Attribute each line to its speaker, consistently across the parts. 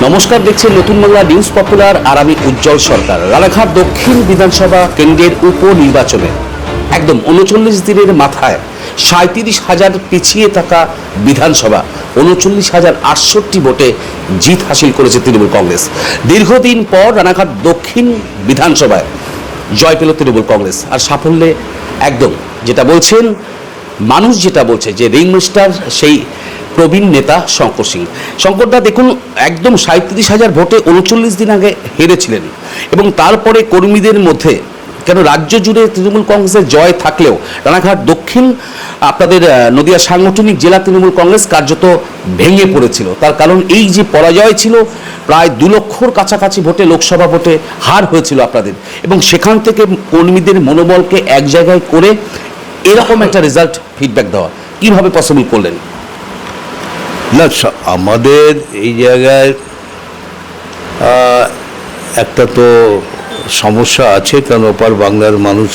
Speaker 1: নমস্কার, দেখছেন নতুন বাংলা নিউজ পপুলার আর আমি উজ্জ্বল সরকার। রানাঘাট দক্ষিণ বিধানসভা কেন্দ্রের উপনির্বাচনে একদম ৩৯ দিনের মাথায় ৩৭,০০০ পিছিয়ে থাকা বিধানসভা ৩৯,০৬৮ ভোটে জিত হাসিল করেছে তৃণমূল কংগ্রেস। দীর্ঘদিন পর রানাঘাট দক্ষিণ বিধানসভায় জয় পেল তৃণমূল কংগ্রেস। আর সাফল্যে একদম যেটা বলছেন মানুষ, যেটা বলছে যে রিং মাস্টার সেই প্রবীণ নেতা শঙ্কর সিং। শঙ্করদা দেখুন, একদম ৩৭,০০০ ভোটে ৩৯ দিন আগে হেরেছিলেন এবং তারপরে কর্মীদের মধ্যে, কেন রাজ্য জুড়ে তৃণমূল কংগ্রেসের জয় থাকলেও রানাঘাট দক্ষিণ আপনাদের নদিয়া সাংগঠনিক জেলা তৃণমূল কংগ্রেস কার্যত ভেঙে পড়েছিল। তার কারণ এই যে পরাজয় ছিল, প্রায় ২ লক্ষর কাছাকাছি ভোটে লোকসভা ভোটে হার হয়েছিল আপনাদের, এবং সেখান থেকে কর্মীদের মনোবলকে এক জায়গায় করে এরকম একটা রেজাল্ট ফিডব্যাক দেওয়া কিভাবে পসিবল করলেন?
Speaker 2: না, আমাদের এই জায়গায় একটা তো সমস্যা আছে, কারণ ওপার বাংলার মানুষ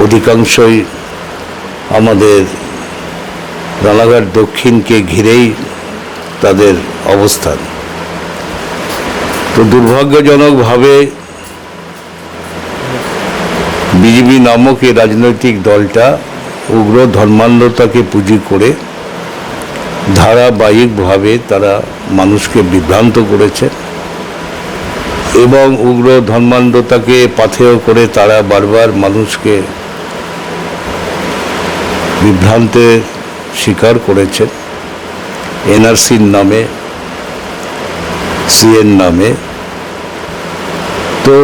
Speaker 2: অধিকাংশই আমাদের রানাঘাট দক্ষিণকে ঘিরেই তাদের অবস্থান। তো দুর্ভাগ্যজনকভাবে বিজেপি নামক এই রাজনৈতিক দলটা উগ্র ধর্মান্ধতাকে পুঁজি করে ধারাবাহিকভাবে তারা মানুষকে বিভ্রান্ত করেছে এবং উগ্র ধর্মান্ধতাকে পাথেয় করে তারা বারবার মানুষকে বিভ্রান্তের শিকার করেছে। এনআরসির নামে, সিএর নামে। তো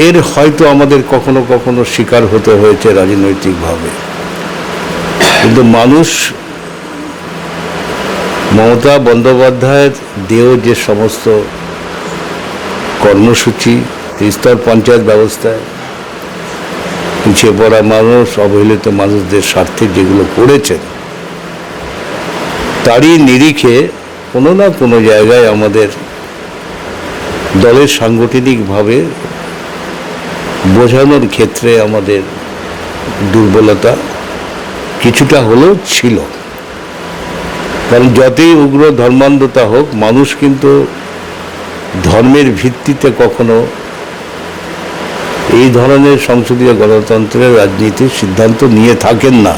Speaker 2: এর হয়তো আমাদের কখনো কখনো শিকার হতে হয়েছে রাজনৈতিকভাবে, কিন্তু মানুষ মমতা বন্দ্যোপাধ্যায়ের দেহ যে সমস্ত কর্মসূচি, ত্রিস্তর পঞ্চায়েত ব্যবস্থায় পিছিয়ে পড়া মানুষ, অবহেলিত মানুষদের স্বার্থে যেগুলো করেছেন, তারই নিরিখে কোনো না কোনো জায়গায় আমাদের দলের সাংগঠনিকভাবে বোঝানোর ক্ষেত্রে আমাদের দুর্বলতা কিছুটা হলেও ছিল। কারণ যতই উগ্র ধর্মান্ধতা হোক, মানুষ কিন্তু ধর্মের ভিত্তিতে কখনো এই ধরনের সংসদীয় গণতন্ত্রের রাজনীতির সিদ্ধান্ত নিয়ে থাকেন না।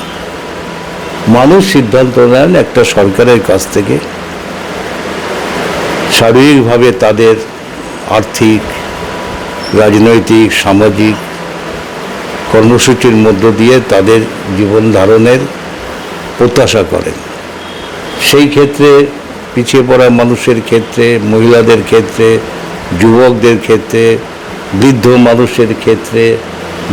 Speaker 2: মানুষ সিদ্ধান্ত নেন একটা সরকারের কাছ থেকে শারীরিকভাবে তাদের আর্থিক, রাজনৈতিক, সামাজিক কর্মসূচির মধ্য দিয়ে তাদের জীবন ধারণের প্রত্যাশা করেন। সেই ক্ষেত্রে পিছিয়ে পড়া মানুষের ক্ষেত্রে, মহিলাদের ক্ষেত্রে, যুবকদের ক্ষেত্রে, বৃদ্ধ মানুষের ক্ষেত্রে,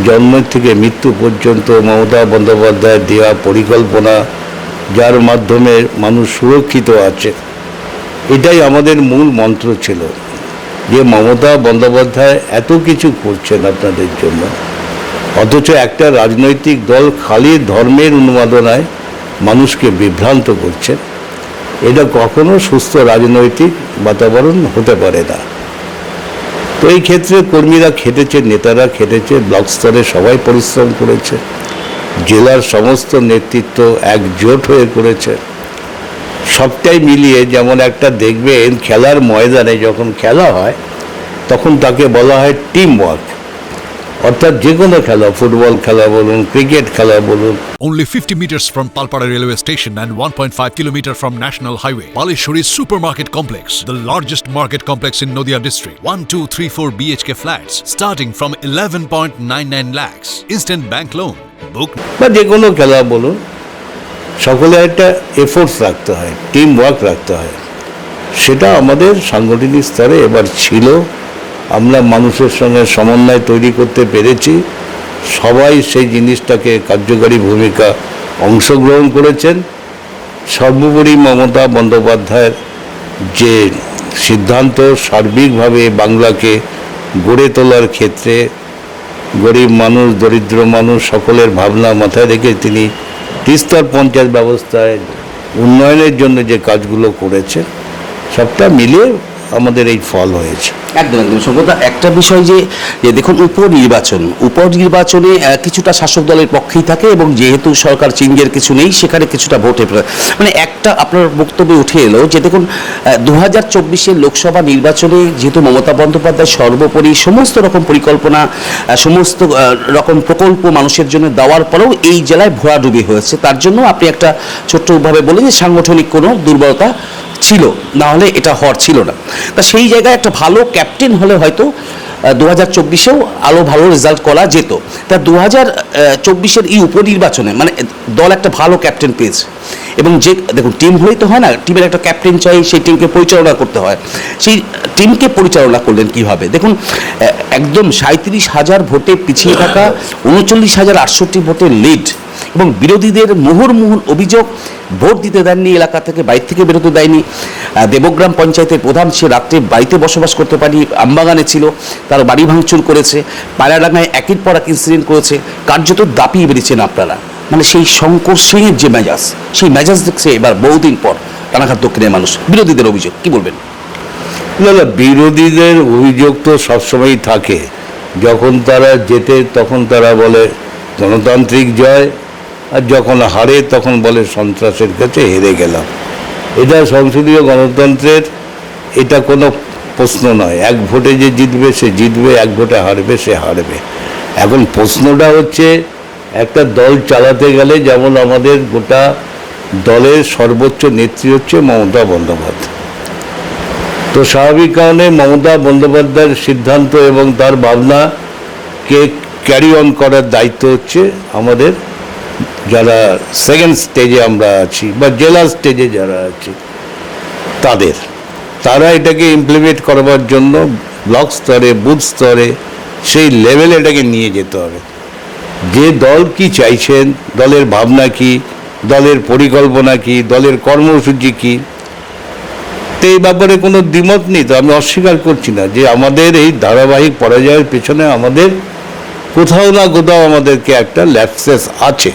Speaker 2: জন্ম থেকে মৃত্যু পর্যন্ত মমতা বন্দ্যোপাধ্যায়ের দেওয়া পরিকল্পনা, যার মাধ্যমে মানুষ সুরক্ষিত আছে, এটাই আমাদের মূল মন্ত্র ছিল। যে মমতা বন্দ্যোপাধ্যায় এত কিছু করছেন আপনাদের জন্য, অথচ একটা রাজনৈতিক দল খালি ধর্মের উন্মাদনায় মানুষকে বিভ্রান্ত করছে, এটা কখনো সুস্থ রাজনৈতিক বাতাবরণ হতে পারে না। তো এই ক্ষেত্রে কর্মীরা খেটেছে, নেতারা খেটেছে, ব্লক স্তরে সবাই পরিশ্রম করেছে, জেলার সমস্ত নেতৃত্ব একজোট হয়ে করেছে। সবটাই মিলিয়ে যেমন একটা দেখবেন খেলার ময়দানে যখন খেলা হয় তখন তাকে বলা হয় টিম ওয়ার্ক, অর্থাৎ যে কোনো খেলা, ফুটবল খেলা বলুন, ক্রিকেট খেলা বলুন।
Speaker 3: Only 50 meters from Palpara railway station and 1.5 kilometer from National Highway, Palishuri Supermarket Complex, the largest market complex in Noida district. 1, 2, 3, 4 BHK flats starting from 11.99 lakhs. Instant bank loan. Book
Speaker 2: বা যে কোনো খেলা বলুন, সকলে একটা efforts রাখতে হয়, team work রাখতে হয়। সেটা আমাদের সাংগঠনিক স্তরে এবার ছিল। আমরা মানুষের সঙ্গে সমন্বয় তৈরি করতে পেরেছি, সবাই সেই জিনিসটাকে কার্যকরী ভূমিকা অংশগ্রহণ করেছেন। সর্বোপরি মমতা বন্দ্যোপাধ্যায়ের যে সিদ্ধান্ত, সার্বিকভাবে বাংলাকে গড়ে তোলার ক্ষেত্রে গরিব মানুষ, দরিদ্র মানুষ সকলের ভাবনা মাথায় রেখে তিনি ত্রিস্তর পঞ্চায়েত ব্যবস্থায় উন্নয়নের জন্য যে কাজগুলো করেছে, সবটা মিলিয়ে আমাদের এই ফল হয়েছে।
Speaker 1: একদম একদম সঙ্গত একটা বিষয় যে দেখুন উপনির্বাচনে কিছুটা শাসক দলের পক্ষেই থাকে এবং যেহেতু সরকার চেঞ্জের কিছু নেই সেখানে কিছুটা ভোটে মানে একটা আপনার বক্তব্যে উঠে এলো যে দেখুন 2024 লোকসভা নির্বাচনে যেহেতু মমতা বন্দ্যোপাধ্যায় সর্বোপরি সমস্ত রকম পরিকল্পনা সমস্ত রকম প্রকল্প মানুষের জন্য দেওয়ার পরেও এই জেলায় ভরাডুবি হয়েছে, তার জন্য আপনি একটা ছোট্টভাবে বলেন যে সাংগঠনিক কোনো দুর্বলতা ছিল, না হলে এটা হওয়ার ছিল না। তা সেই জায়গায় একটা ভালো ক্যাপ্টেন হলে হয়তো 2024-এও ভালো রেজাল্ট করা যেত। তা 2024-এর এই উপনির্বাচনে মানে দল একটা ভালো ক্যাপ্টেন পেয়েছে এবং যে দেখুন টিম হলেই তো হয় না, টিমের একটা ক্যাপ্টেন চাই, সেই টিমকে পরিচালনা করতে হয়। সেই টিমকে পরিচালনা করলেন কীভাবে? দেখুন একদম 37,000 ভোটে পিছিয়ে থাকা 39,068 ভোটের লিড এবং বিরোধীদের মুহুর্মুহুর অভিযোগ ভোট দিতে দেননি, এলাকা থেকে বাইরে থেকে বেরোতে দেয়নি। দেবগ্রাম পঞ্চায়েতের প্রধান সে রাত্রে বাড়িতে বসবাস করতে পারি, আমবাগানে ছিল, তার বাড়ি ভাঙচুর করেছে, পায়রাডাঙ্গায় একের পর এক ইনসিডেন্ট করেছে, কার্যত দাপিয়ে বেরিয়েছেন আপনারা। মানে সেই শঙ্কর সিংয়ের যে মেজাজ, সেই মেজাজ দেখছে এবার বহুদিন পর রানাঘাট দক্ষিণের মানুষ। বিরোধীদের অভিযোগ কি বলবেন?
Speaker 2: না না, বিরোধীদের অভিযোগ তো সবসময়ই থাকে। যখন তারা জেতে তখন তারা বলে গণতান্ত্রিক জয়, আর যখন হারে তখন বলে সন্ত্রাসের কাছে হেরে গেলাম। এটা সংসদীয় গণতন্ত্রের এটা কোনো প্রশ্ন নয়। এক ভোটে যে জিতবে সে জিতবে, এক ভোটে হারবে সে হারবে। এখন প্রশ্নটা হচ্ছে একটা দল চালাতে গেলে যেমন আমাদের গোটা দলের সর্বোচ্চ নেত্রী হচ্ছে মমতা বন্দ্যোপাধ্যায়। তো স্বাভাবিক কারণে মমতা বন্দ্যোপাধ্যায়ের সিদ্ধান্ত এবং তার ভাবনাকে ক্যারি অন করার দায়িত্ব হচ্ছে আমাদের যারা সেকেন্ড স্টেজে আমরা আছি বা জেলা স্টেজে যারা আছি তারা এটাকে ইমপ্লিমেন্ট করবার জন্য ব্লক স্তরে বুথ স্তরে সেই লেভেলে এটাকে নিয়ে যেতে হবে। যে দল কি চাইছেন, দলের ভাবনা কি, দলের পরিকল্পনা কি, দলের কর্মসূচি কি, তো এই ব্যাপারে কোনো দ্বিমত নেই। তো আমি অস্বীকার করছি না যে আমাদের এই ধারাবাহিক পরাজয়ের পেছনে আমাদের কোথাও না কোথাও আমাদেরকে একটা ল্যাপসেস আছে।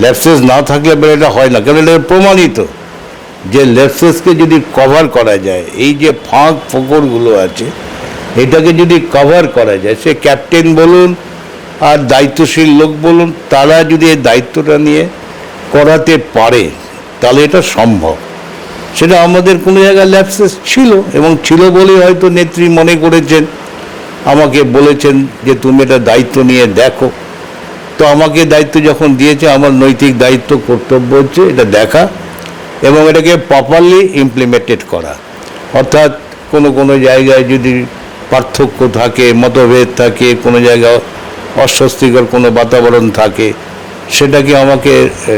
Speaker 2: ল্যাপসেস না থাকলে এটা হয় না, কারণ এটা প্রমাণিত যে ল্যাপসেসকে যদি কভার করা যায়, এই যে ফাঁক ফোকরগুলো আছে এটাকে যদি কভার করা যায়, সে ক্যাপ্টেন বলুন আর দায়িত্বশীল লোক বলুন, তারা যদি এই দায়িত্বটা নিয়ে করাতে পারে তাহলে এটা সম্ভব। সেটা আমাদের কোনো জায়গায় ল্যাপসেস ছিল এবং ছিল বলেই হয়তো নেত্রী মনে করেছেন, আমাকে বলেছেন যে তুমি এটা দায়িত্ব নিয়ে দেখো। তো আমাকে দায়িত্ব যখন দিয়েছে, আমার নৈতিক দায়িত্ব কর্তব্য হচ্ছে এটা দেখা এবং এটাকে প্রপারলি ইমপ্লিমেন্টেড করা। অর্থাৎ কোনো জায়গায় যদি পার্থক্য থাকে, মতভেদ থাকে, কোনো জায়গায় অস্বস্তিকর কোনো বাতাবরণ থাকে, সেটাকে আমাকে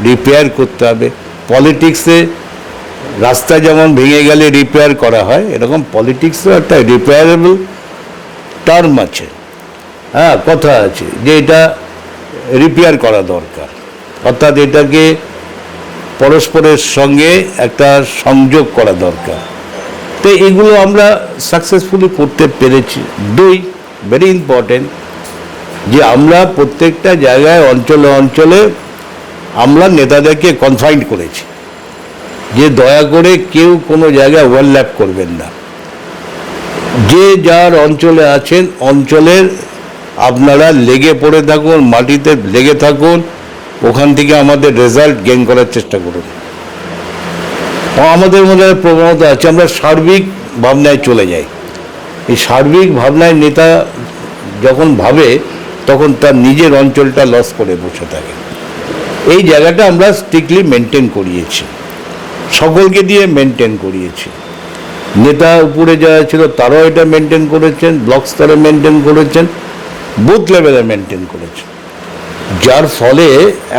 Speaker 2: রিপেয়ার করতে হবে। পলিটিক্সে রাস্তা যেমন ভেঙে গেলে রিপেয়ার করা হয়, এরকম পলিটিক্সও একটা রিপেয়ারেবল টার্ম আছে, কথা আছে যে এটা রিপেয়ার করা দরকার। অর্থাৎ এটাকে পরস্পরের সঙ্গে একটা সংযোগ করা দরকার। তো এগুলো আমরা সাকসেসফুলি করতে পেরেছি। ভেরি ইম্পর্টেন্ট যে আমরা প্রত্যেকটা জায়গায় অঞ্চলে অঞ্চলে আমরা নেতাদেরকে কনফাইন্ড করেছি যে দয়া করে কেউ কোনো জায়গায় ওভারল্যাপ করবেন না। যে যার অঞ্চলে আছেন অঞ্চলের আপনারা লেগে পড়ে থাকুন, মাটিতে লেগে থাকুন, ওখান থেকে আমাদের রেজাল্ট গেইন করার চেষ্টা করুন। আমাদের মধ্যে প্রবণতা আছে আমরা সার্বিক ভাবনায় চলে যাই। এই সার্বিক ভাবনায় নেতা যখন ভাবে তখন তার নিজের অঞ্চলটা লস করে বসে থাকে। এই জায়গাটা আমরা স্ট্রিক্টলি মেনটেন করিয়েছি, সকলকে দিয়ে মেনটেন করিয়েছি। নেতা উপরে যারা ছিল তারাও এটা মেনটেন করেছেন, ব্লক স্তরে মেনটেন করেছেন, বুথ লেভেলে মেনটেন করেছেন। যার ফলে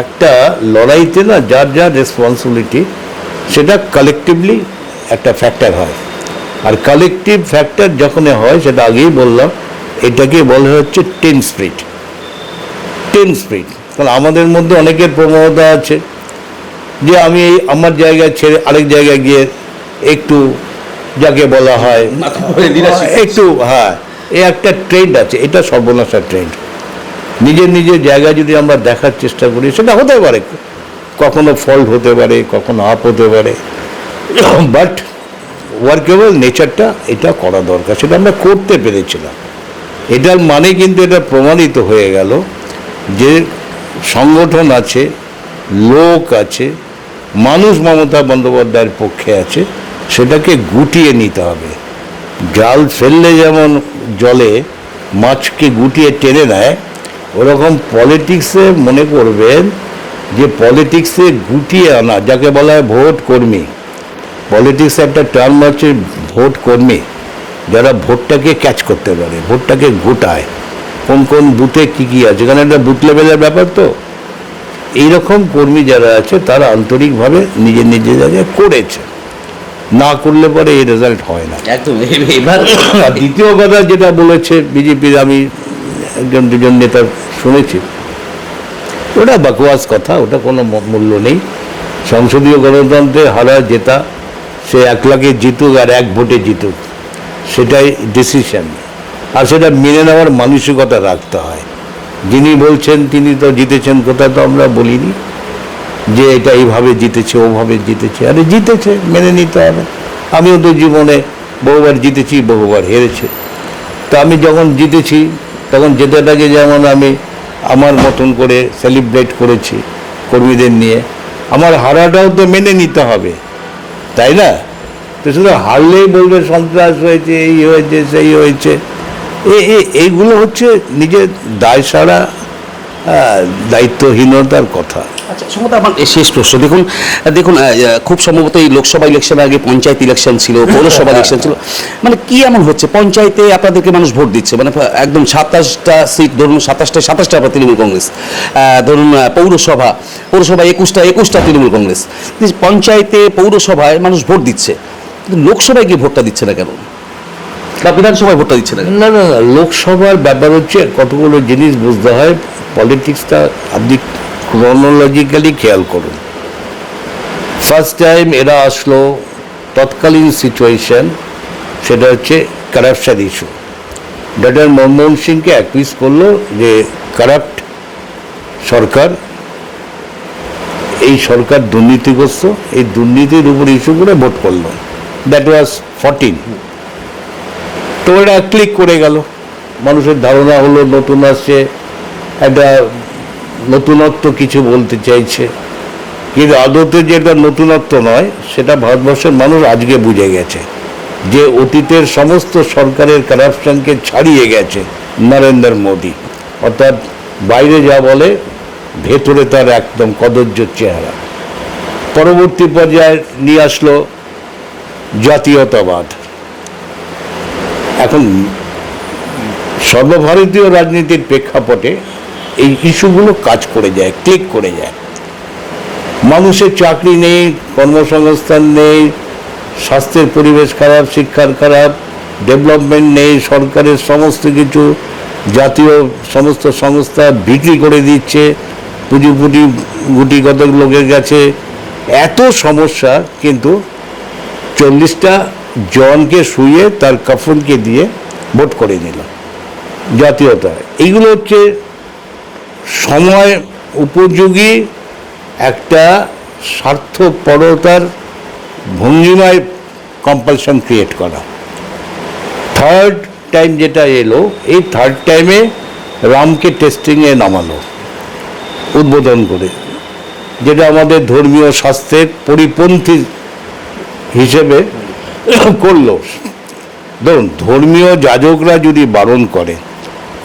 Speaker 2: একটা লড়াইতে না যার যার রেসপন্সিবিলিটি সেটা কালেকটিভলি একটা ফ্যাক্টর হয়। আর কালেকটিভ ফ্যাক্টর যখন হয়, সেটা আগেই বললাম, এটাকে বলা হচ্ছে টিম স্পিরিট। কারণ আমাদের মধ্যে অনেকের প্রবণতা আছে যে আমি আমার জায়গায় ছেড়ে আরেক জায়গায় গিয়ে একটু, যাকে বলা হয় একটু, এই একটা ট্রেন্ড আছে, এটা সর্বনাশা ট্রেন্ড। নিজের জায়গায় যদি আমরা দেখার চেষ্টা করি, সেটা হতে পারে, কখনো ফল্ট হতে পারে, কখনো আপ হতে পারে, বাট ওয়ার্কেবল নেচারটা এটা করা দরকার, সেটা আমরা করতে পেরেছিলাম। এটার মানে কিন্তু এটা প্রমাণিত হয়ে গেল যে সংগঠন আছে, লোক আছে, মানুষ মমতা বন্দ্যোপাধ্যায়ের পক্ষে আছে, সেটাকে গুটিয়ে নিতে হবে। জাল ফেললে যেমন জলে মাছকে গুটিয়ে টেনে নেয়, ওরকম পলিটিক্সে মনে করবেন যে পলিটিক্সে গুটিয়ে আনা, যাকে বলা হয় ভোট কর্মী। পলিটিক্সে একটা টার্ম আছে ভোট কর্মী, যারা ভোটটাকে ক্যাচ করতে পারে, ভোটটাকে গোটায়, কোন কোন বুথে কী কী আছে, এখানে একটা বুথ লেভেলের ব্যাপার। তো এইরকম কর্মী যারা আছে তারা আন্তরিকভাবে নিজের নিজের জায়গায় করেছে, না করলে পরে এই রেজাল্ট হয় না।
Speaker 1: একদম। এবার
Speaker 2: আর দ্বিতীয় কথা যেটা বলেছে বিজেপির, আমি একজন দুজন নেতা শুনেছি, ওটা বাকওয়াস কথা, ওটা কোনো মূল্য নেই। সংসদীয় গণতন্ত্রে হারা জেতা, সে 1 লাখে জিতুক আর 1 ভোটে জিতুক, সেটাই ডিসিশন। আর সেটা মেনে নেওয়ার মানসিকতা রাখতে হয়। যিনি বলছেন তিনি তো জিতেছেন, কথা তো আমরা বলিনি যে এটা এইভাবে জিতেছে ওভাবে জিতেছে, আরে জিতেছে, মেনে নিতে হবে। আমিও তো জীবনে বহুবার জিতেছি, বহুবার হেরেছি। তো আমি যখন জিতেছি তখন জেতাটাকে যেমন আমি আমার মতন করে সেলিব্রেট করেছি কর্মীদের নিয়ে, আমার হারাটাও তো মেনে নিতে হবে, তাই না? তো শুধু হারলেই বলবে সন্ত্রাস হয়েছে, এই হয়েছে, সেই হয়েছে, এইগুলো হচ্ছে নিজের দায়সারা, দায়িত্বহীনতার কথা।
Speaker 1: আচ্ছা সম্ভবত আমার শেষ প্রশ্ন, দেখুন খুব সম্ভবত এই লোকসভা ইলেকশনের আগে পঞ্চায়েত ইলেকশন ছিল, পৌরসভা ইলেকশন ছিল, মানে কি এমন হচ্ছে পঞ্চায়েতে আপনাদেরকে মানুষ ভোট দিচ্ছে, মানে একদম 27টা সিট ধরুন, 27টা আপনার তৃণমূল কংগ্রেস, ধরুন পৌরসভা 21টা তৃণমূল কংগ্রেস, পঞ্চায়েতে পৌরসভায় মানুষ ভোট দিচ্ছে, কিন্তু লোকসভায় গিয়ে ভোটটা দিচ্ছে না কেন, বা বিধানসভায় ভোটটা দিচ্ছে না কেন?
Speaker 2: না, লোকসভার ব্যাপার হচ্ছে কতগুলো জিনিস বুঝতে হয়। পলিটিক্সটা আপনি ক্রোনোলজিক্যালি খেয়াল করুন। ফার্স্ট টাইম এরা আসলো, তৎকালীন সিচুয়েশন সেটা হচ্ছে কারাপশন ইস্যু। ডক্টর মনমোহন সিংকে অ্যাকুইজ করলো যে কারাপ্ট সরকার, এই সরকার দুর্নীতিগ্রস্ত, এই দুর্নীতির উপর ইস্যু করে ভোট করলো। That was 14। তো এটা ক্লিক করে গেল, মানুষের ধারণা হলো নতুন আসছে, একটা নতুনত্ব কিছু বলতে চাইছে, কিন্তু আদতে যেটা নতুনত্ব নয়, সেটা ভারতবর্ষের মানুষ আজকে বুঝে গেছে যে অতীতের সমস্ত সরকারের কারাপশনকে ছাড়িয়ে গেছে নরেন্দ্র মোদী। অর্থাৎ বাইরে যা বলে ভেতরে তার একদম কদর্য চেহারা। পরবর্তী পর্যায়ে নিয়ে আসলো জাতীয়তাবাদ। এখন সর্বভারতীয় রাজনীতির প্রেক্ষাপটে এই ইস্যুগুলো কাজ করে যায়, ক্লিক করে যায়। মানুষের চাকরি নেই, কর্মসংস্থান নেই, স্বাস্থ্যের পরিবেশ খারাপ, শিক্ষার খারাপ, ডেভেলপমেন্ট নেই, সরকারের সমস্ত কিছু জাতীয় সমস্ত সংস্থা বিক্রি করে দিচ্ছে গুটি কতক লোকের কাছে, এত সমস্যা। কিন্তু 40টা জনকে শুয়ে তার কাফনকে দিয়ে ভোট করে নিল জাতীয়তা। এইগুলো হচ্ছে সময় উপযোগী একটা স্বার্থপরতার ভঙ্গিমায় কম্পালশন ক্রিয়েট করা। থার্ড টাইম যেটা এলো, এই থার্ড টাইমে রামকে টেস্টিংয়ে নামালো উদ্বোধন করে, যেটা আমাদের ধর্মীয় শাস্ত্রের পরিপন্থী হিসেবে করলো। ধরুন, ধর্মীয় যাজকরা যদি বারণ করে,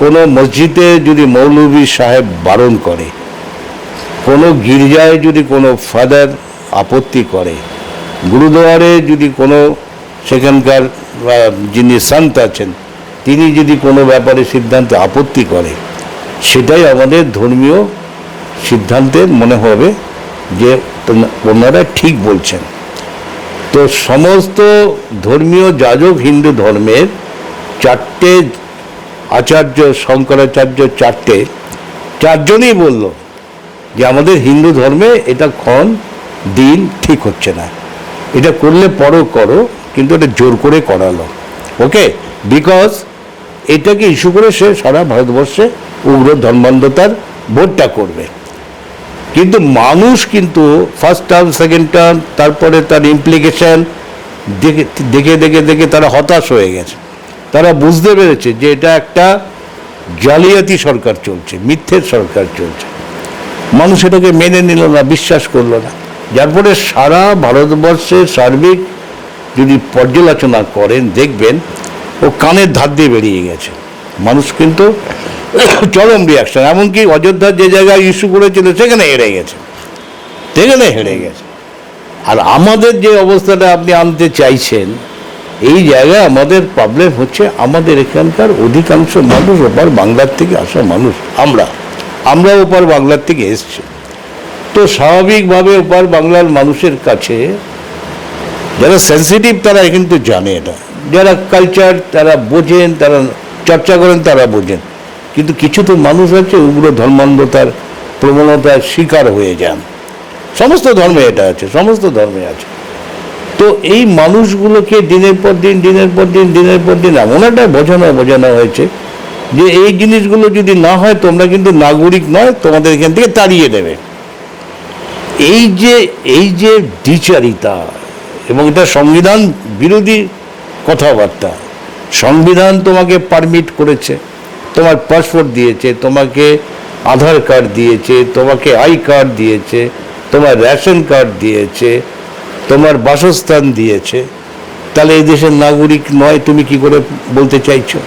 Speaker 2: কোনো মসজিদে যদি মৌলভী সাহেব বারণ করে, কোনো গির্জায় যদি কোনো ফাদার আপত্তি করে, গুরুদুয়ারে যদি কোনো সেখানকার যিনি সন্ত আছেন তিনি যদি কোনো ব্যাপারে সিদ্ধান্তে আপত্তি করে, সেটাই আমাদের ধর্মীয় সিদ্ধান্তের মনে হবে যে ওনারা ঠিক বলছেন। তো সমস্ত ধর্মীয় যাজক হিন্দু ধর্মের 4টে আচার্য, শঙ্করাচার্য 4জনই বলল যে আমাদের হিন্দু ধর্মে এটা ক্ষণ দিন ঠিক হচ্ছে না, এটা করলে পরও করো, কিন্তু এটা জোর করে করালো। ওকে, বিকজ এটাকে ইস্যু করে সে সারা ভারতবর্ষে উগ্র ধর্মান্ধতার ভোটটা করবে। কিন্তু মানুষ কিন্তু ফার্স্ট টার্ম, সেকেন্ড টার্ম, তারপরে তার ইমপ্লিকেশন, দেখে দেখে দেখে দেখে তারা হতাশ হয়ে গেছে। তারা বুঝতে পেরেছে যে এটা একটা জালিয়াতি সরকার চলছে, মিথ্যের সরকার চলছে। মানুষ এটাকে মেনে নিল না, বিশ্বাস করলো না। যার ফলে সারা ভারতবর্ষের সার্বিক যদি পর্যালোচনা করেন দেখবেন ও কানের ধার দিয়ে বেরিয়ে গেছে। মানুষ কিন্তু চরম রিয়াকশন, এমনকি অযোধ্যার যে জায়গায় ইস্যু করেছিল সেখানে হেরে গেছে, সেখানে হেরে গেছে। আর আমাদের যে অবস্থাটা আপনি আনতে চাইছেন, এই জায়গায় আমাদের প্রবলেম হচ্ছে আমাদের এখানকার অধিকাংশ মানুষ ওপার বাংলার থেকে আসা মানুষ। আমরা ওপার বাংলার থেকে এসছি, তো স্বাভাবিকভাবে ওপার বাংলার মানুষের কাছে যারা সেন্সিটিভ তারা কিন্তু জানে এটা, যারা কালচার তারা বোঝেন, তারা চর্চা করেন তারা বোঝেন। কিন্তু কিছু তো মানুষ আছে উগ্র ধর্মান্ধতার প্রবণতার শিকার হয়ে যান। সমস্ত ধর্মে এটা আছে, সমস্ত ধর্মে আছে। তো এই মানুষগুলোকে দিনের পর দিন এমন একটা বোঝানো হয়েছে যে এই জিনিসগুলো যদি না হয় তোমরা কিন্তু নাগরিক নয়, তোমাদের এখান থেকে তাড়িয়ে দেবে। এই যে দ্বিচারিতা এবং এটা সংবিধান বিরোধী কথাবার্তা। সংবিধান তোমাকে পারমিট করেছে, তোমার পাসপোর্ট দিয়েছে, তোমাকে আধার কার্ড দিয়েছে, তোমাকে আই কার্ড দিয়েছে, তোমার রেশন কার্ড দিয়েছে, তোমার বাসস্থান দিয়েছে। তাহলে এই দেশের নাগরিক নয় তুমি কি করে বলতে চাইছো?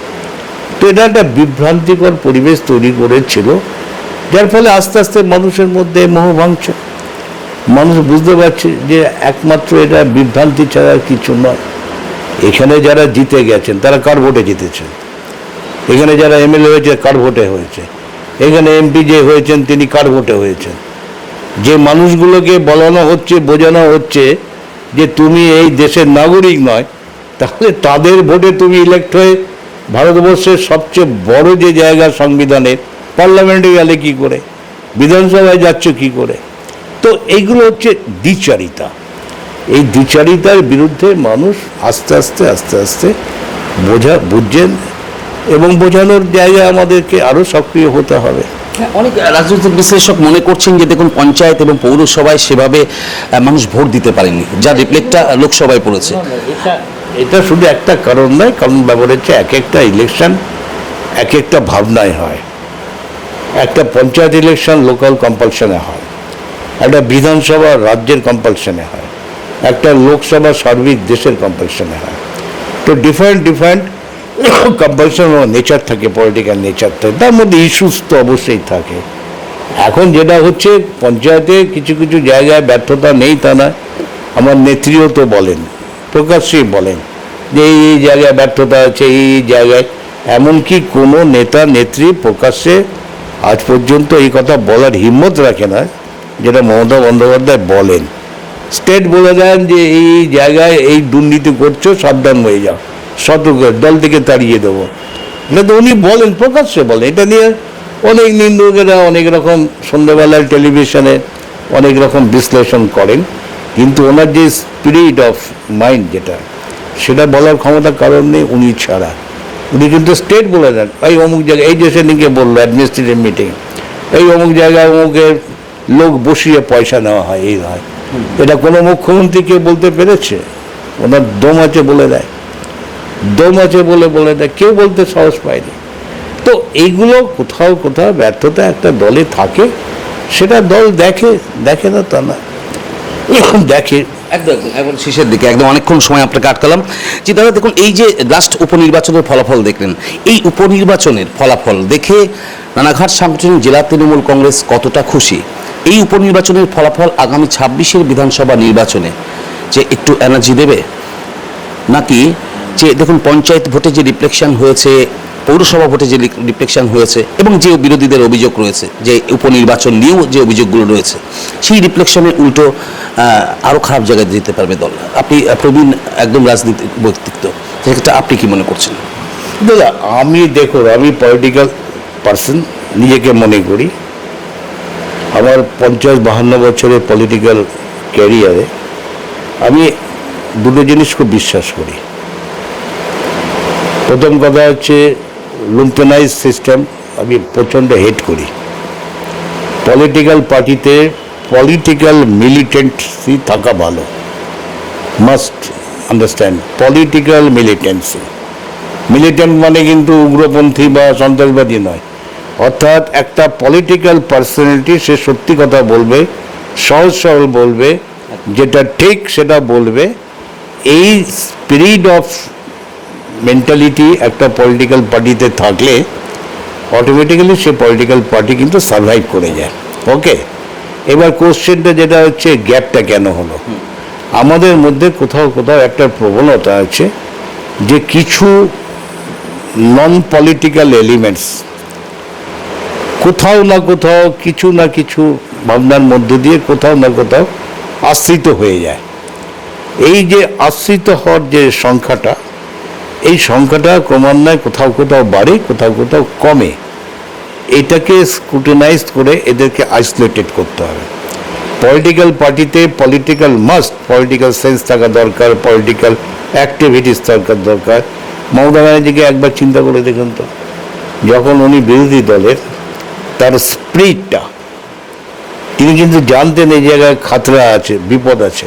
Speaker 2: তো এটা একটা বিভ্রান্তিকর পরিবেশ তৈরি করেছিল, যার ফলে আস্তে আস্তে মানুষের মধ্যে মোহ ভাঙছে। মানুষ বুঝতে পারছে যে একমাত্র এটা বিভ্রান্তি ছাড়া কিছু নয়। এখানে যারা জিতে গেছেন তারা কার ভোটে জিতেছেন? এখানে যারা এমএলএ হয়েছে কার ভোটে হয়েছে? এখানে এমপি যে হয়েছেন তিনি কার ভোটে হয়েছেন? যে মানুষগুলোকে বলানো হচ্ছে, বোঝানো হচ্ছে যে তুমি এই দেশের নাগরিক নয়, তাহলে তাদের ভোটে তুমি ইলেক্ট হয়ে ভারতবর্ষের সবচেয়ে বড় যে জায়গা সংবিধানের পার্লামেন্টে গেলে কি করে, বিধানসভায় যাচ্ছ কি করে? তো এইগুলো হচ্ছে দ্বিচারিতা। এই দ্বিচারিতার বিরুদ্ধে মানুষ আস্তে আস্তে বুঝছেন এবং বোঝানোর জায়গায় আমাদেরকে আরও সক্রিয় হতে হবে।
Speaker 1: অনেক রাজনৈতিক বিশ্লেষক মনে করছেন যে দেখুন পঞ্চায়েত এবং পৌরসভায় সেভাবে মানুষ ভোট দিতে পারেনি, যা রিফ্লেক্টটা লোকসভায় পড়েছে।
Speaker 2: এটা শুধু একটা কারণ নয়, কারণ ব্যাপার হচ্ছে এক একটা ইলেকশন এক একটা ভাবনায় হয়। একটা পঞ্চায়েত ইলেকশন লোকাল কম্পালশনে হয়, একটা বিধানসভা রাজ্যের কম্পালশনে হয়, একটা লোকসভা সার্বিক দেশের কম্পালশনে হয়। তো ডিফারেন্ট কম্পালশন নেচার থাকে, পলিটিক্যাল নেচার থাকে, তার মধ্যে ইস্যুস তো অবশ্যই থাকে। এখন যেটা হচ্ছে পঞ্চায়েতে কিছু কিছু জায়গায় ব্যর্থতা নেই তা না, আমার নেত্রীও তো বলেন, প্রকাশ্যেই বলেন যে এই জায়গায় ব্যর্থতা আছে, এই জায়গায়। এমনকি কোনো নেতা নেত্রী প্রকাশ্যে আজ পর্যন্ত এই কথা বলার হিম্মত রাখে না, যেটা মমতা বন্দ্যোপাধ্যায় বলেন। স্টেট বলে দেন যে এই জায়গায় এই দুর্নীতি করছো, সাবধান হয়ে যাও, সতর্ক, দল থেকে তাড়িয়ে দেবো। এটা তো উনি বলেন, প্রকাশ্যে বলেন। এটা নিয়ে অনেক নিন্দুকেরা অনেক রকম সন্ধ্যাবেলায় টেলিভিশনে অনেক রকম বিশ্লেষণ করেন, কিন্তু ওনার যে স্পিরিট অফ মাইন্ড যেটা, সেটা বলার ক্ষমতা কারণ নেই উনি ছাড়া। উনি কিন্তু স্টেট বলে দেন, এই অমুক জায়গায়, এই যে সেদিনকে বললো অ্যাডমিনিস্ট্রেটিভ মিটিং, এই অমুক জায়গায় অমুকের লোক বসিয়ে পয়সা নেওয়া হয়, এই হয়। এটা কোনো মুখ্যমন্ত্রীকে বলতে পেরেছে? ওনার দম আছে বলে দেয়, দম আছে বলে দেয়, কেউ বলতে সাহস পায়নি। তো এইগুলো কোথাও ব্যর্থতা একটা দলে থাকে, সেটা দল দেখে না তা না, দেখে।
Speaker 1: একদম শেষের দিকে একদম অনেকক্ষণ সময় আপনাকে আটকালাম। যে দাদা দেখুন, এই যে লাস্ট উপনির্বাচনের ফলাফল দেখলেন, এই উপনির্বাচনের ফলাফল দেখে রানাঘাট সাংগঠনিক জেলা তৃণমূল কংগ্রেস কতটা খুশি? এই উপনির্বাচনের ফলাফল আগামী 26-এর বিধানসভা নির্বাচনে যে একটু এনার্জি দেবে, নাকি যে দেখুন পঞ্চায়েত ভোটে যে রিফ্লেকশন হয়েছে, পৌরসভা ভোটে যে রিফ্লেকশন হয়েছে, এবং যে বিরোধীদের অভিযোগ রয়েছে, যে উপনির্বাচন নিয়েও যে অভিযোগগুলো রয়েছে, সেই রিফ্লেকশনের উল্টো আরও খারাপ জায়গায় যেতে পারবে দল? আপনি প্রবীণ একদম রাজনীতিক ব্যক্তিত্ব, সেটা আপনি কি মনে করছেন?
Speaker 2: দাদা আমি পলিটিক্যাল পার্সন নিজেকে মনে করি। আমার 50-52 বছরের পলিটিক্যাল ক্যারিয়ারে আমি দুটো জিনিস খুব বিশ্বাস করি। প্রথম কথা হচ্ছে লুম্পেনাইজ সিস্টেম আমি প্রচণ্ড হেট করি। পলিটিক্যাল পার্টিতে পলিটিক্যাল মিলিটেন্সি থাকা ভালো, must, understand political militancy. Militant মানে কিন্তু উগ্রপন্থী বা সন্ত্রাসবাদী নয়, অর্থাৎ একটা পলিটিক্যাল পার্সোনালিটি, সে সত্যি কথা বলবে, সহজ সরল বলবে, যেটা ঠিক সেটা বলবে। এই স্পিরিট অফ মেন্টালিটি একটা পলিটিক্যাল পার্টিতে থাকলে অটোমেটিক্যালি সে পলিটিক্যাল পার্টি কিন্তু সার্ভাইভ করে যায়। ওকে, এবার কোশ্চেনটা যেটা হচ্ছে গ্যাপটা কেন হলো, আমাদের মধ্যে কোথাও কোথাও একটা প্রবণতা আছে যে কিছু নন পলিটিক্যাল এলিমেন্টস কোথাও না কোথাও কিছু না কিছু ভাবনার মধ্য দিয়ে কোথাও না কোথাও আশ্রিত হয়ে যায়। এই যে আশ্রিত হওয়ার যে সংখ্যাটা, এই সংখ্যাটা ক্রমান্বয়ে কোথাও কোথাও বাড়ে, কোথাও কোথাও কমে। এটাকে স্ক্রুটিনাইজ করে এদেরকে আইসোলেটেড করতে হবে। পলিটিক্যাল পার্টিতে পলিটিক্যাল সেন্স থাকা দরকার, পলিটিক্যাল অ্যাক্টিভিটিস থাকার দরকার। মমতা ব্যানার্জিকে একবার চিন্তা করে দেখুন তো, যখন উনি বিরোধী দলের, তার স্পিরিটটা, তিনি কিন্তু জানতেন এই জায়গায় খাতরা আছে, বিপদ আছে,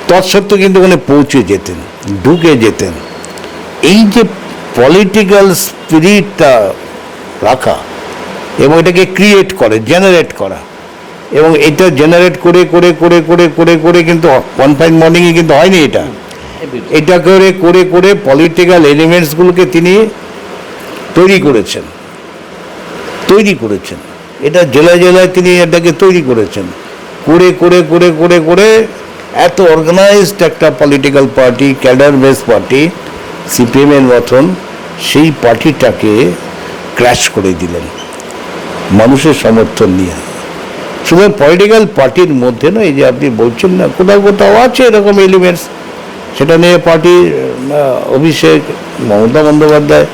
Speaker 2: তৎসত্ত্বেও কিন্তু ওখানে পৌঁছে যেতেন, ঢুকে যেতেন। এই যে পলিটিক্যাল স্পিরিটটা রাখা এবং এটাকে ক্রিয়েট করে, জেনারেট করা, এবং এটা জেনারেট করে করে করে করে করে করে কিন্তু ওয়ান ফাইন মর্নিংয়ে কিন্তু হয়নি এটা করে করে করে পলিটিক্যাল এলিমেন্টসগুলোকে তিনি তৈরি করেছেন। এটা জেলায় জেলায় তিনি এটাকে তৈরি করেছেন, করে করে করে করে করে এত অর্গানাইজড একটা political party, cadre base party, সিপিএমের মতন, সেই পার্টিটাকে ক্র্যাশ করে দিলেন মানুষের সমর্থন নিয়ে। শুধু পলিটিক্যাল পার্টির মধ্যে না, এই যে আপনি বলছেন না, কোথাও কোথাও আছে এরকম এলিমেন্টস, সেটা নিয়ে পার্টির অভিষেক, মমতা বন্দ্যোপাধ্যায়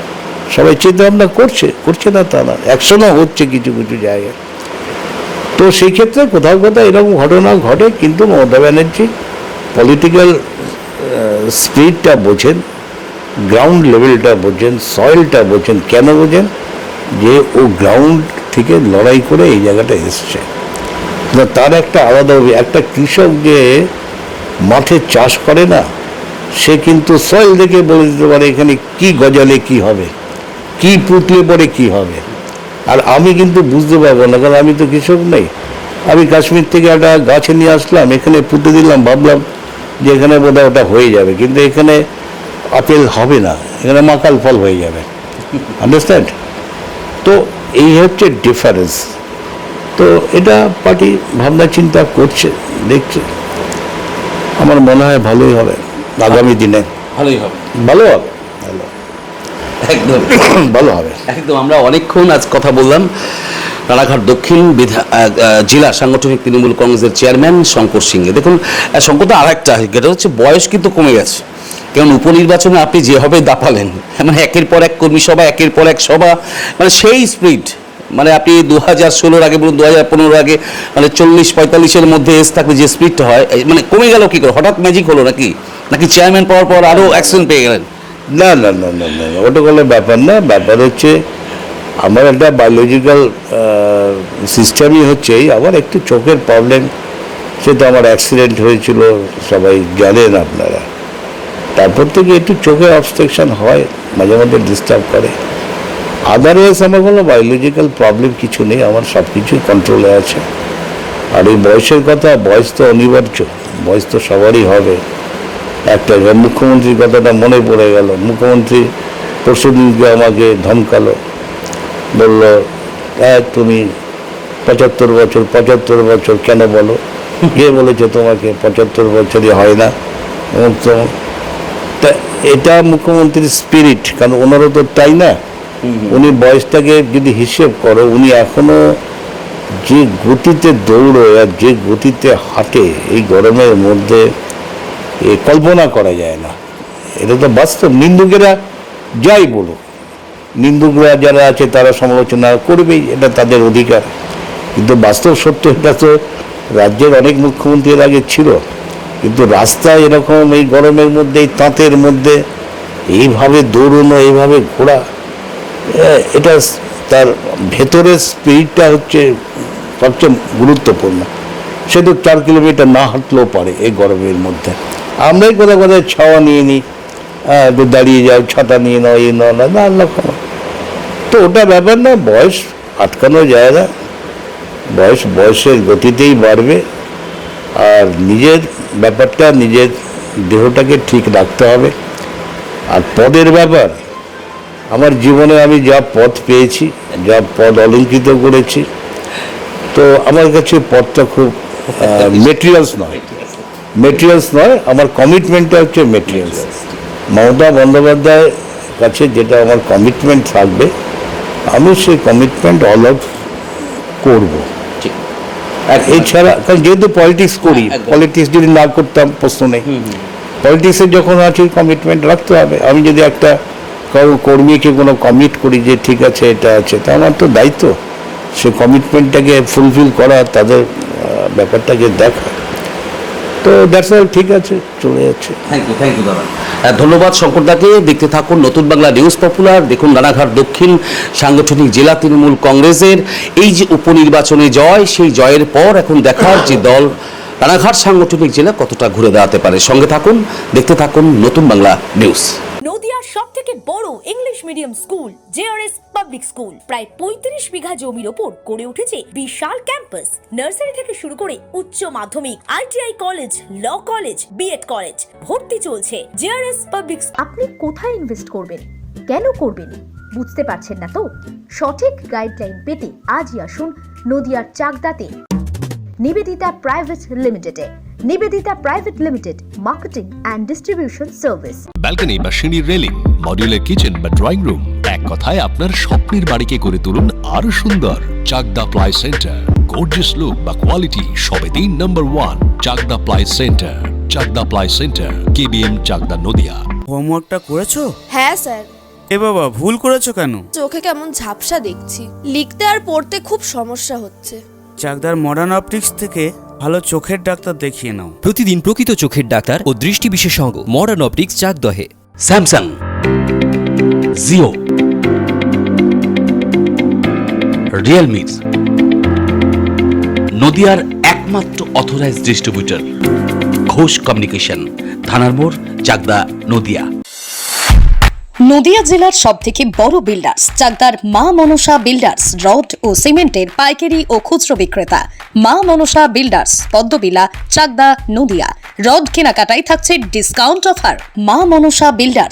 Speaker 2: সবাই চিন্তা ভাবনা করছে না তা না, অ্যাকশনও হচ্ছে কিছু কিছু জায়গায়। তো সেই ক্ষেত্রে কোথাও কোথাও এরকম ঘটনা ঘটে, কিন্তু মমতা ব্যানার্জি পলিটিক্যাল স্পিরিটটা বোঝেন, গ্রাউন্ড লেভেলটা বোঝেন, সয়েলটা বোঝেন। কেন বোঝেন? যে ও গ্রাউন্ড থেকে লড়াই করে এই জায়গাটা এসছে। তার একটা আলাদা, একটা কৃষক যে মাঠে চাষ করে না, সে কিন্তু সয়েল দেখে বলে দিতে পারে এখানে কি গজালে কি হবে, কি পুতলে পরে কি হবে। আর আমি কিন্তু বুঝতে পারবো না, কারণ আমি তো কৃষক নেই। আমি কাশ্মীর থেকে একটা গাছে নিয়ে আসলাম, এখানে পুঁতে দিলাম, ভাবলাম যে এখানে বোধহয় ওটা হয়ে যাবে, কিন্তু এখানে আপেল হবে না, এখানে মাকাল ফল হয়ে যাবে। আন্ডারস্ট্যান্ড? তো এই হচ্ছে ডিফারেন্স। তো এটা পার্টি ভাবনা চিন্তা করছে, দেখছে। আমার মনে হয় ভালোই হবে, আগামী দিনে
Speaker 1: ভালোই হবে,
Speaker 2: ভালো হবে,
Speaker 1: একদম
Speaker 2: ভালো হবে।
Speaker 1: একদম। আমরা অনেকক্ষণ আজ কথা বললাম রানাঘাট দক্ষিণ জেলা সাংগঠনিক তৃণমূল কংগ্রেসের চেয়ারম্যান শঙ্কর সিংহে। দেখুন, শঙ্কর আর একটা, যেটা হচ্ছে বয়স কিন্তু কমে গেছে, কারণ উপনির্বাচনে আপনি যেভাবে দাপালেন, মানে একের পর এক কর্মী সভা, একের পর এক সভা, মানে সেই স্পিরিট, মানে আপনি 2016 আগে বলুন, 2015 আগে, মানে 40-45-এর মধ্যে এস থাকলে যে স্পিরিটটা হয়, মানে কমে গেল কি করে? হঠাৎ ম্যাজিক হলো নাকি চেয়ারম্যান পাওয়ার পর আরও অ্যাকশন পেয়ে গেলেন?
Speaker 2: না না না না না, ওটা কোনো ব্যাপার না। ব্যাপার হচ্ছে আমার একটা বায়োলজিক্যাল সিস্টেমই হচ্ছে, আমার একটু চোখের প্রবলেম। সে তো আমার অ্যাক্সিডেন্ট হয়েছিল, সবাই জানেন আপনারা। তারপর থেকে একটু চোখে অবস্ট্রাকশন হয়, মাঝে মাঝে ডিস্টার্ব করে। আদারওয়াইজ আমার কোনো বায়োলজিক্যাল প্রবলেম কিছু নেই, আমার সব কিছুই কন্ট্রোলে আছে। আর এই বয়সের কথা, বয়স তো অনিবার্য, বয়স তো সবারই হবে। একটা মুখ্যমন্ত্রীর কথাটা মনে পড়ে গেল। মুখ্যমন্ত্রী পরশুদিনকে আমাকে ধমকালো, বলল তুমি 75 বছর কেন বলো? কে বলেছে তোমাকে 75 বছরই হয় না? তা এটা মুখ্যমন্ত্রীর স্পিরিট, কারণ ওনারও তো তাই না। উনি বয়সটাকে যদি হিসেব করো, উনি এখনো যে গতিতে দৌড়োয় আর যে গতিতে হাঁটে এই গরমের মধ্যে, এ কল্পনা করা যায় না। এটা তো বাস্তব। নিন্দুকেরা যাই বলুক, নিন্দুকরা যারা আছে তারা সমালোচনা করবেই, এটা তাদের অধিকার। কিন্তু বাস্তব সত্য, এটা তো রাজ্যের অনেক মুখ্যমন্ত্রীর আগে ছিল, কিন্তু রাস্তায় এরকম এই গরমের মধ্যে, এই তাঁতের মধ্যে এইভাবে দৌড়ানো, এইভাবে ঘোরা, এটা তার ভেতরের স্পিরিটটা হচ্ছে সবচেয়ে গুরুত্বপূর্ণ। সে তো 4 কিলোমিটার না হাঁটলেও পারে এই গরমের মধ্যে। আমরাই কোথাও কোথাও ছাওয়া নিয়ে নিই, একটু দাঁড়িয়ে যাও, ছাতা নিয়ে নাও, এই নাও না, না আল্লাহ ক্ষমা। তো ওটা ব্যাপার না, বয়স আটকানো যায় না, বয়সের গতিতেই বাড়বে। আর নিজের ব্যাপারটা, নিজের দেহটাকে ঠিক রাখতে হবে। আর পদের ব্যাপার, আমার জীবনে আমি যা পদ পেয়েছি, যা পদ অলঙ্কৃত করেছি, তো আমার কাছে পদটা খুব মেটেরিয়ালস নয়, আমার কমিটমেন্টটা হচ্ছে মেটেরিয়ালস। মমতা বন্দ্যোপাধ্যায়ের কাছে যেটা আমার কমিটমেন্ট থাকবে, আমি সেই কমিটমেন্ট অল আউট করব।
Speaker 1: ঠিক।
Speaker 2: আর এছাড়া, কারণ যেহেতু পলিটিক্স করি, পলিটিক্স যদি না করতাম প্রশ্ন নেই। পলিটিক্সে যখন আছি কমিটমেন্ট রাখতে হবে। আমি যদি একটা কর্মীকে কোনো কমিট করি যে ঠিক আছে এটা আছে, তা আমার তো দায়িত্ব সে কমিটমেন্টটাকে ফুলফিল করা, তাদের ব্যাপারটাকে দেখা। তো দ্যাটস অল, ঠিক আছে, চলে যাচ্ছে।
Speaker 1: থ্যাংক ইউ দাদা। ধন্যবাদ শঙ্করদাকে। দেখতে থাকুন নতুন বাংলা নিউজ পপুলার। দেখুন রানাঘাট দক্ষিণ সাংগঠনিক জেলা তৃণমূল কংগ্রেসের এই যে উপনির্বাচনে জয়, সেই জয়ের পর এখন দেখার যে দল রানাঘাট সাংগঠনিক জেলা কতটা ঘুরে দাঁড়াতে পারে। সঙ্গে থাকুন, দেখতে থাকুন নতুন বাংলা নিউজ।
Speaker 4: নদিয়ার সবথেকে বড় English medium school JRS public school প্রায় 35 বিঘা জমির ওপর গড়ে উঠেছে বিশাল ক্যাম্পাস। নার্সারি থেকে শুরু করে উচ্চ মাধ্যমিক, ITI college, law college, BEd college, ভর্তি চলছে। JRS public.
Speaker 5: আপনি কোথায় ইনভেস্ট করবেন, কেন করবেন, বুঝতে পারছেন না তো? সঠিক গাইডলাইন পেতে আজই আসুন নদিয়ার চাকদাতে নিবেদিতা প্রাইভেট লিমিটেডে। Nivedita private limited, marketing and distribution service.
Speaker 3: Balcony বা সিঁড়ির রেলিং, মডিউলার কিচেন বা ড্রয়িং রুম, এক কথায় আপনার স্বপ্নের বাড়িকে করে তুলুন আরো সুন্দর। Chakdah ply centre, gorgeous look বা কোয়ালিটি সবে 3 number 1 Chakdah ply centre. Chakdah ply centre, KBM, Chakdah, Nadia.
Speaker 6: হোমওয়ার্কটা করেছো?
Speaker 7: হ্যাঁ স্যার।
Speaker 6: এ বাবা, ভুল করেছো কেন?
Speaker 7: চোখে কেমন ঝাপসা দেখছি, লিখতে আর পড়তে খুব সমস্যা হচ্ছে।
Speaker 6: চাকদার মডার্ন অপটিক্স থেকে ভালো চোখের ডাক্তার দেখিয়ে নাও।
Speaker 8: প্রতিদিন প্রকৃত চোখের ডাক্তার ও দৃষ্টি বিশেষজ্ঞ মডার্ন অপটিক্স চাকদহে।
Speaker 1: স্যামসাং, জিও, রিয়েলমি, নদিয়ার একমাত্র অথরাইজড ডিস্ট্রিবিউটর ঘোষ কমিউনিকেশন, থানার মোড়, চাকদা, নদিয়া।
Speaker 9: নদিয়া জেলার সবথেকে বড় বিল্ডার্স চাকদার মা মনসা বিল্ডার্স, রড ও সিমেন্টের পাইকারি ও খুচরো বিক্রেতা। মা মনসা বিল্ডার্স, পদ্মবিলা, চাকদা, নদিয়া। রড কেনাকাটায় থাকছে ডিসকাউন্ট অফার। মা মনসা বিল্ডার্স,